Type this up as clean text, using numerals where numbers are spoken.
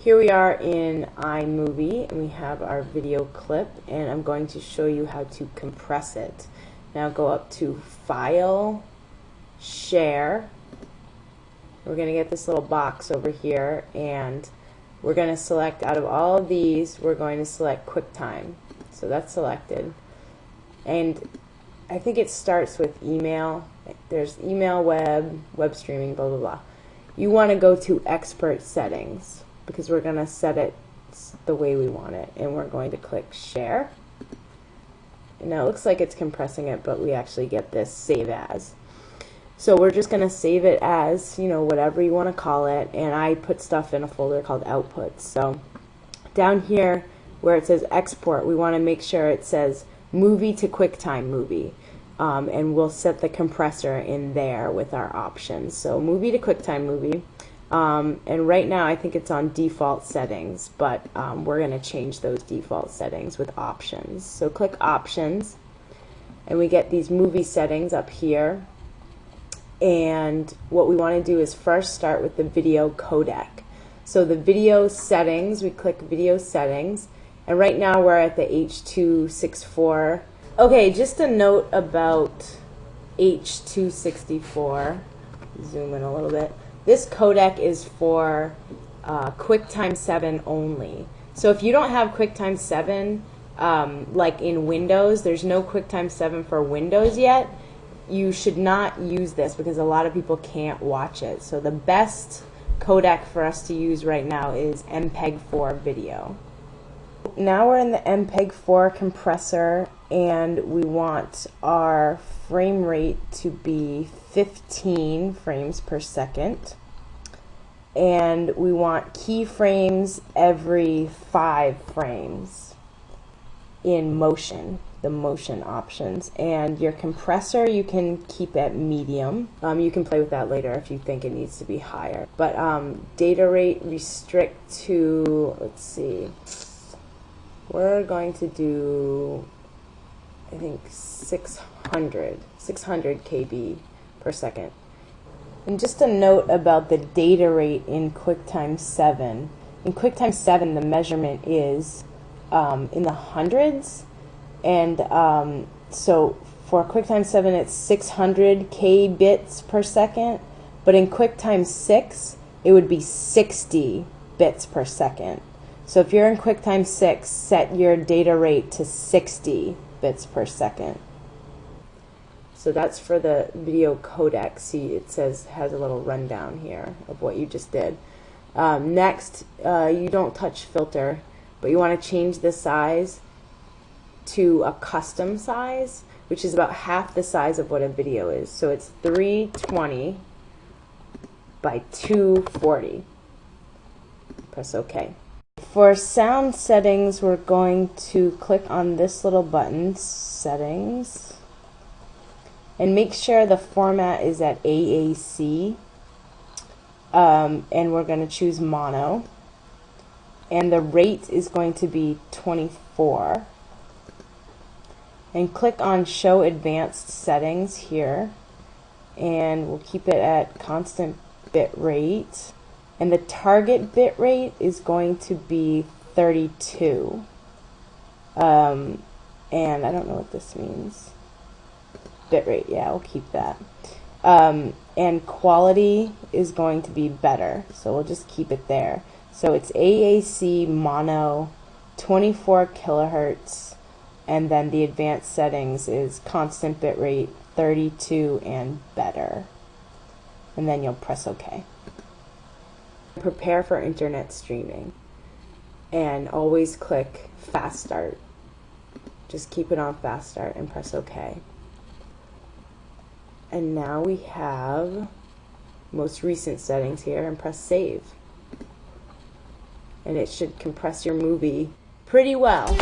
Here we are in iMovie, and we have our video clip, and I'm going to show you how to compress it. Now go up to File, Share. We're going to get this little box over here, and we're going to select, out of all of these, we're going to select QuickTime. So that's selected. And I think it starts with email. There's email, web streaming, blah, blah, blah. You want to go to Expert Settings, because we're going to set it the way we want it. And we're going to click Share. And now it looks like it's compressing it, but we actually get this Save As. So we're just going to save it as, whatever you want to call it. And I put stuff in a folder called Outputs. So down here where it says Export, we want to make sure it says Movie to QuickTime Movie. And we'll set the compressor in there with our options. So Movie to QuickTime Movie. And right now I think it's on default settings, but we're going to change those default settings with options. So click Options, and we get these movie settings up here. And what we want to do is first start with the video codec. So the video settings, we click Video Settings, and right now we're at the H.264. Okay, just a note about H.264. Zoom in a little bit. This codec is for QuickTime 7 only. So if you don't have QuickTime 7, like in Windows, there's no QuickTime 7 for Windows yet, you should not use this because a lot of people can't watch it. So the best codec for us to use right now is MPEG-4 video. Now we're in the MPEG-4 compressor, and we want our frame rate to be 15 frames per second, and we want keyframes every 5 frames in motion, the motion options. And your compressor, you can keep at medium. You can play with that later if you think it needs to be higher, but data rate restrict to, let's see, we're going to do, I think 600 KB per second. And just a note about the data rate in QuickTime 7. In QuickTime 7, the measurement is in the hundreds, and so for QuickTime 7 it's 600 K bits per second, but in QuickTime 6 it would be 60 bits per second. So if you're in QuickTime 6, set your data rate to 60 bits per second. So that's for the video codec. See, it has a little rundown here of what you just did. Next, you don't touch filter, but you want to change the size to a custom size, which is about half the size of what a video is. So it's 320 by 240. Press OK. For sound settings, we're going to click on this little button, Settings, and make sure the format is at AAC, and we're going to choose mono, and the rate is going to be 24, and click on Show Advanced Settings here, and we'll keep it at constant bit rate. And the target bit rate is going to be 32. And I don't know what this means. Bit rate, yeah, we'll keep that. And quality is going to be better, so we'll just keep it there. So it's AAC mono, 24 kilohertz, and then the advanced settings is constant bit rate, 32 and better. And then you'll press OK. Prepare for internet streaming, and always click Fast Start. Just keep it on Fast Start and press OK. And now we have most recent settings here, and press Save. And it should compress your movie pretty well.